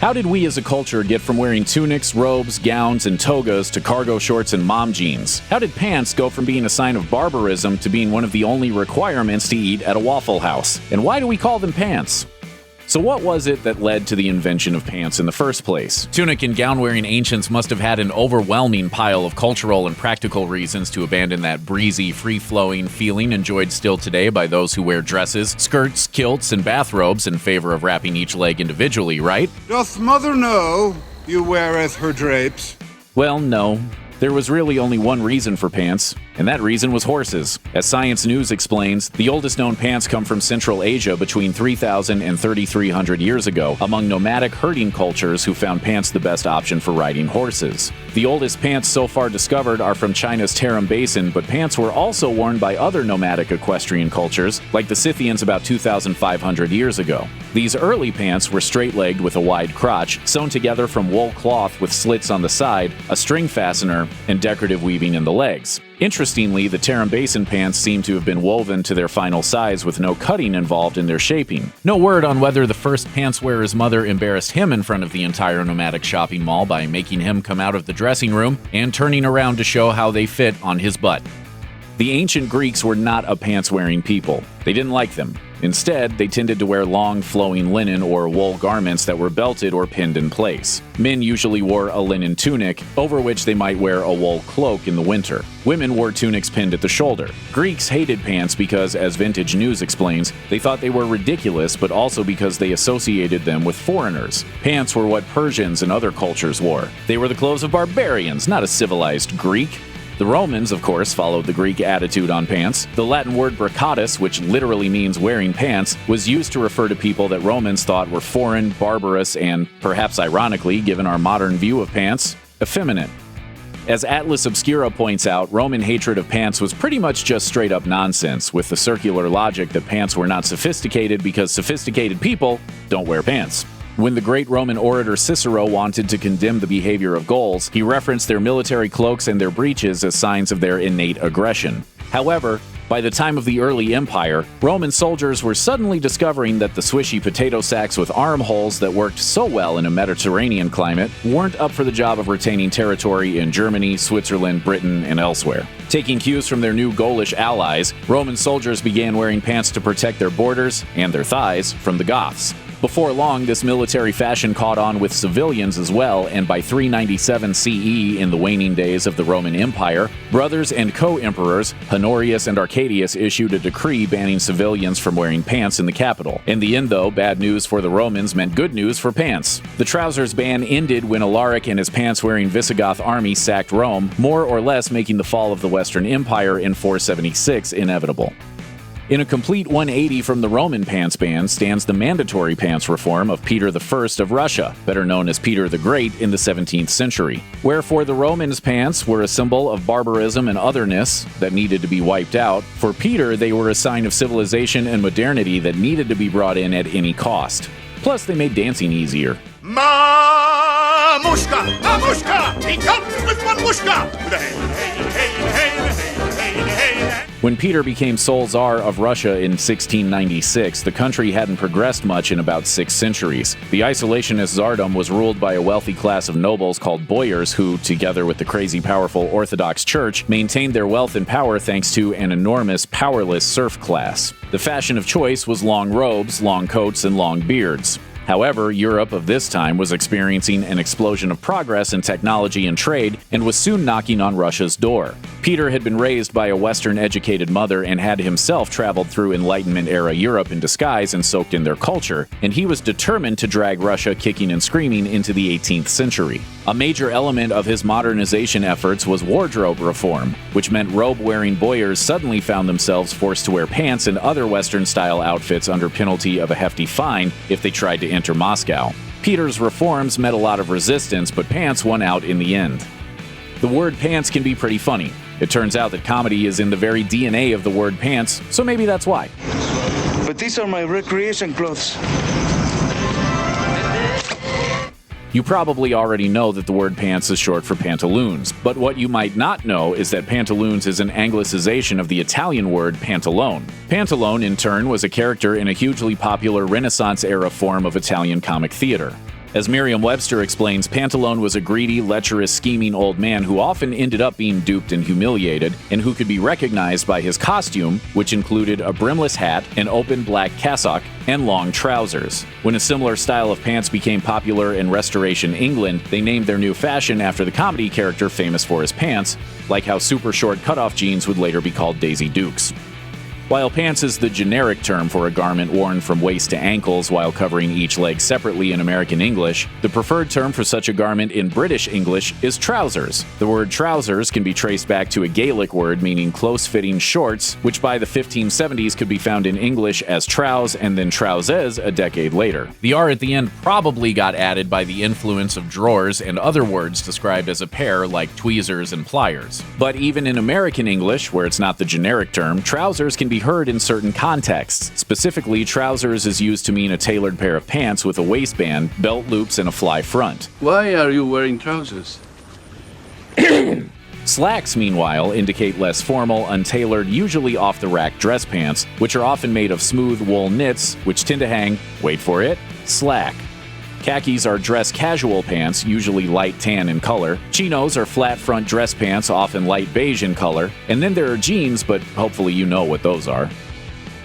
How did we as a culture get from wearing tunics, robes, gowns, and togas to cargo shorts and mom jeans? How did pants go from being a sign of barbarism to being one of the only requirements to eat at a Waffle House? And why do we call them pants? So what was it that led to the invention of pants in the first place? Tunic and gown-wearing ancients must have had an overwhelming pile of cultural and practical reasons to abandon that breezy, free-flowing feeling enjoyed still today by those who wear dresses, skirts, kilts, and bathrobes in favor of wrapping each leg individually, right? Doth mother know you weareth her drapes? Well, no. There was really only one reason for pants, and that reason was horses. As Science News explains, the oldest known pants come from Central Asia between 3,000 and 3,300 years ago, among nomadic herding cultures who found pants the best option for riding horses. The oldest pants so far discovered are from China's Tarim Basin, but pants were also worn by other nomadic equestrian cultures, like the Scythians about 2,500 years ago. These early pants were straight-legged with a wide crotch, sewn together from wool cloth with slits on the side, a string fastener, and decorative weaving in the legs. Interestingly, the Tarim Basin pants seem to have been woven to their final size with no cutting involved in their shaping. No word on whether the first pants wearer's mother embarrassed him in front of the entire nomadic shopping mall by making him come out of the dressing room and turning around to show how they fit on his butt. The ancient Greeks were not a pants-wearing people. They didn't like them. Instead, they tended to wear long, flowing linen or wool garments that were belted or pinned in place. Men usually wore a linen tunic, over which they might wear a wool cloak in the winter. Women wore tunics pinned at the shoulder. Greeks hated pants because, as Vintage News explains, they thought they were ridiculous, but also because they associated them with foreigners. Pants were what Persians and other cultures wore. They were the clothes of barbarians, not a civilized Greek. The Romans, of course, followed the Greek attitude on pants. The Latin word bricatus, which literally means wearing pants, was used to refer to people that Romans thought were foreign, barbarous, and, perhaps ironically, given our modern view of pants, effeminate. As Atlas Obscura points out, Roman hatred of pants was pretty much just straight-up nonsense, with the circular logic that pants were not sophisticated because sophisticated people don't wear pants. When the great Roman orator Cicero wanted to condemn the behavior of Gauls, he referenced their military cloaks and their breeches as signs of their innate aggression. However, by the time of the early empire, Roman soldiers were suddenly discovering that the swishy potato sacks with armholes that worked so well in a Mediterranean climate weren't up for the job of retaining territory in Germany, Switzerland, Britain, and elsewhere. Taking cues from their new Gaulish allies, Roman soldiers began wearing pants to protect their borders and their thighs from the Goths. Before long, this military fashion caught on with civilians as well, and by 397 CE, in the waning days of the Roman Empire, brothers and co-emperors Honorius and Arcadius issued a decree banning civilians from wearing pants in the capital. In the end, though, bad news for the Romans meant good news for pants. The trousers ban ended when Alaric and his pants-wearing Visigoth army sacked Rome, more or less making the fall of the Western Empire in 476 inevitable. In a complete 180 from the Roman pants ban stands the mandatory pants reform of Peter I of Russia, better known as Peter the Great, in the 17th century. Wherefore the Romans' pants were a symbol of barbarism and otherness that needed to be wiped out. For Peter, they were a sign of civilization and modernity that needed to be brought in at any cost. Plus, they made dancing easier. Mamushka! Mamushka! He comes with one mushka! When Peter became sole Tsar of Russia in 1696, the country hadn't progressed much in about 6 centuries. The isolationist tsardom was ruled by a wealthy class of nobles called boyars who, together with the crazy powerful Orthodox Church, maintained their wealth and power thanks to an enormous, powerless serf class. The fashion of choice was long robes, long coats, and long beards. However, Europe of this time was experiencing an explosion of progress in technology and trade and was soon knocking on Russia's door. Peter had been raised by a Western-educated mother and had himself traveled through Enlightenment-era Europe in disguise and soaked in their culture, and he was determined to drag Russia kicking and screaming into the 18th century. A major element of his modernization efforts was wardrobe reform, which meant robe-wearing boyars suddenly found themselves forced to wear pants and other Western-style outfits under penalty of a hefty fine if they tried to enter Moscow. Peter's reforms met a lot of resistance, but pants won out in the end. The word pants can be pretty funny. It turns out that comedy is in the very DNA of the word pants, so maybe that's why. But these are my recreation clothes. You probably already know that the word pants is short for pantaloons, but what you might not know is that pantaloons is an anglicization of the Italian word pantalone. Pantalone, in turn, was a character in a hugely popular Renaissance-era form of Italian comic theater. As Merriam-Webster explains, Pantalone was a greedy, lecherous, scheming old man who often ended up being duped and humiliated, and who could be recognized by his costume, which included a brimless hat, an open black cassock, and long trousers. When a similar style of pants became popular in Restoration England, they named their new fashion after the comedy character famous for his pants, like how super short cutoff jeans would later be called Daisy Dukes. While pants is the generic term for a garment worn from waist to ankles while covering each leg separately in American English, the preferred term for such a garment in British English is trousers. The word trousers can be traced back to a Gaelic word meaning close-fitting shorts, which by the 1570s could be found in English as trous and then trousers a decade later. The R at the end probably got added by the influence of drawers and other words described as a pair like tweezers and pliers. But even in American English, where it's not the generic term, trousers can be heard in certain contexts. Specifically, trousers is used to mean a tailored pair of pants with a waistband, belt loops, and a fly front. Why are you wearing trousers? Slacks, meanwhile, indicate less formal, untailored, usually off-the-rack dress pants, which are often made of smooth wool knits, which tend to hang, wait for it, slack. Khakis are dress casual pants, usually light tan in color. Chinos are flat front dress pants, often light beige in color. And then there are jeans, but hopefully you know what those are.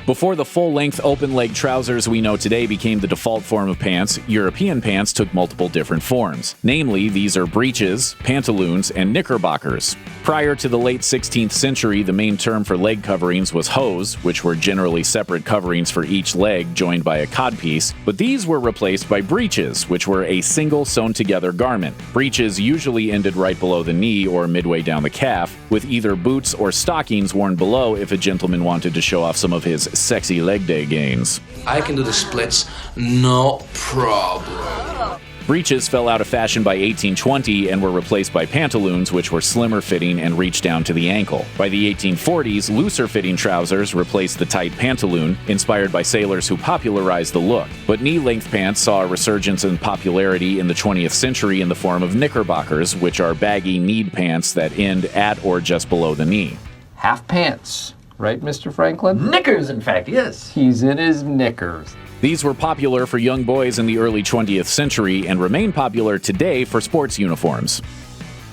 Before the full-length open-leg trousers we know today became the default form of pants, European pants took multiple different forms. Namely, these are breeches, pantaloons, and knickerbockers. Prior to the late 16th century, the main term for leg coverings was hose, which were generally separate coverings for each leg joined by a codpiece, but these were replaced by breeches, which were a single sewn-together garment. Breeches usually ended right below the knee or midway down the calf, with either boots or stockings worn below if a gentleman wanted to show off some of his sexy leg day gains. I can do the splits, no problem. Breeches fell out of fashion by 1820 and were replaced by pantaloons, which were slimmer fitting and reached down to the ankle. By the 1840s, looser fitting trousers replaced the tight pantaloon, inspired by sailors who popularized the look. But knee-length pants saw a resurgence in popularity in the 20th century in the form of knickerbockers, which are baggy kneed pants that end at or just below the knee. Half pants. Right, Mr. Franklin? Knickers, in fact, yes. He's in his knickers. These were popular for young boys in the early 20th century and remain popular today for sports uniforms.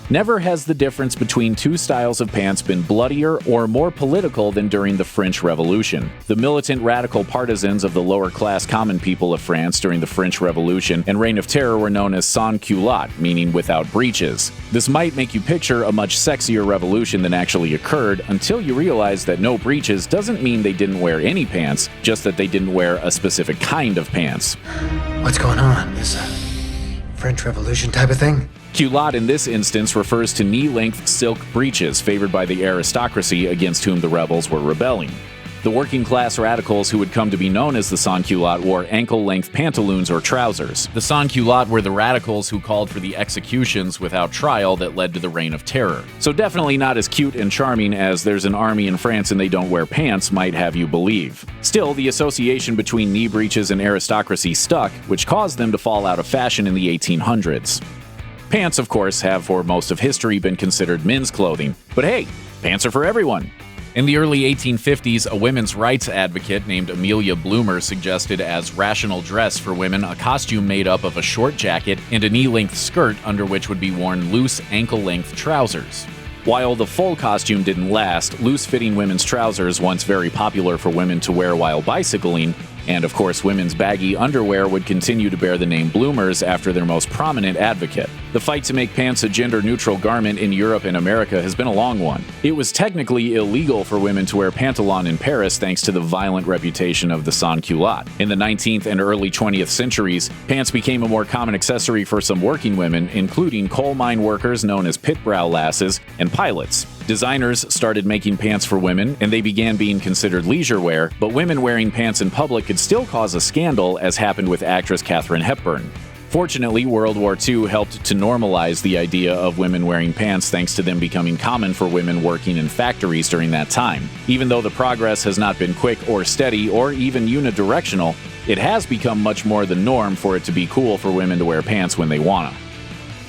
Never has the difference between two styles of pants been bloodier or more political than during the French Revolution. The militant radical partisans of the lower-class common people of France during the French Revolution and Reign of Terror were known as sans-culottes, meaning without breeches. This might make you picture a much sexier revolution than actually occurred until you realize that no breeches doesn't mean they didn't wear any pants, just that they didn't wear a specific kind of pants. What's going on? This French Revolution type of thing? Culotte in this instance refers to knee-length silk breeches favored by the aristocracy against whom the rebels were rebelling. The working-class radicals who would come to be known as the sans-culottes wore ankle-length pantaloons or trousers. The sans-culottes were the radicals who called for the executions without trial that led to the Reign of Terror. So definitely not as cute and charming as "there's an army in France and they don't wear pants" might have you believe. Still, the association between knee breeches and aristocracy stuck, which caused them to fall out of fashion in the 1800s. Pants, of course, have for most of history been considered men's clothing. But hey, pants are for everyone. In the early 1850s, a women's rights advocate named Amelia Bloomer suggested as rational dress for women a costume made up of a short jacket and a knee-length skirt under which would be worn loose ankle-length trousers. While the full costume didn't last, loose-fitting women's trousers, once very popular for women to wear while bicycling, and of course women's baggy underwear would continue to bear the name bloomers after their most prominent advocate. The fight to make pants a gender-neutral garment in Europe and America has been a long one. It was technically illegal for women to wear pantalon in Paris thanks to the violent reputation of the sans-culotte. In the 19th and early 20th centuries, pants became a more common accessory for some working women, including coal mine workers known as pit brow lasses and pilots. Designers started making pants for women, and they began being considered leisure wear, but women wearing pants in public could still cause a scandal, as happened with actress Katharine Hepburn. Fortunately, World War II helped to normalize the idea of women wearing pants thanks to them becoming common for women working in factories during that time. Even though the progress has not been quick or steady or even unidirectional, it has become much more the norm for it to be cool for women to wear pants when they wanna.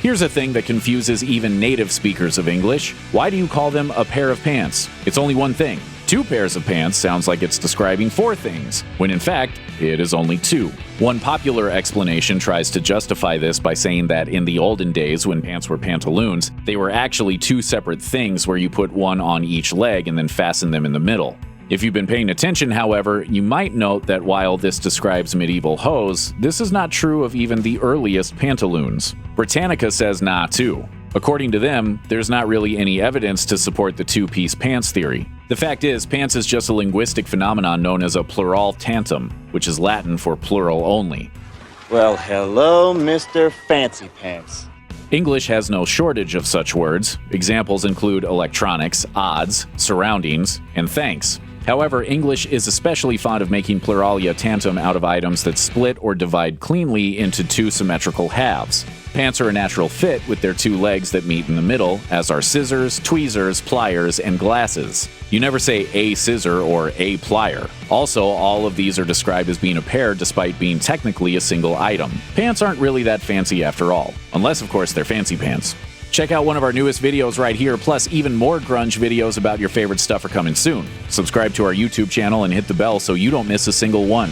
Here's a thing that confuses even native speakers of English. Why do you call them a pair of pants? It's only one thing. Two pairs of pants sounds like it's describing four things, when in fact, it is only two. One popular explanation tries to justify this by saying that in the olden days when pants were pantaloons, they were actually two separate things where you put one on each leg and then fasten them in the middle. If you've been paying attention, however, you might note that while this describes medieval hose, this is not true of even the earliest pantaloons. Britannica says nah too. According to them, there's not really any evidence to support the two-piece pants theory. The fact is, pants is just a linguistic phenomenon known as a plural tantum, which is Latin for plural only. Well, hello, Mr. Fancy Pants. English has no shortage of such words. Examples include electronics, odds, surroundings, and thanks. However, English is especially fond of making pluralia tantum out of items that split or divide cleanly into two symmetrical halves. Pants are a natural fit with their two legs that meet in the middle, as are scissors, tweezers, pliers, and glasses. You never say a scissor or a plier. Also, all of these are described as being a pair despite being technically a single item. Pants aren't really that fancy after all, unless of course they're fancy pants. Check out one of our newest videos right here, plus even more grunge videos about your favorite stuff are coming soon. Subscribe to our YouTube channel and hit the bell so you don't miss a single one.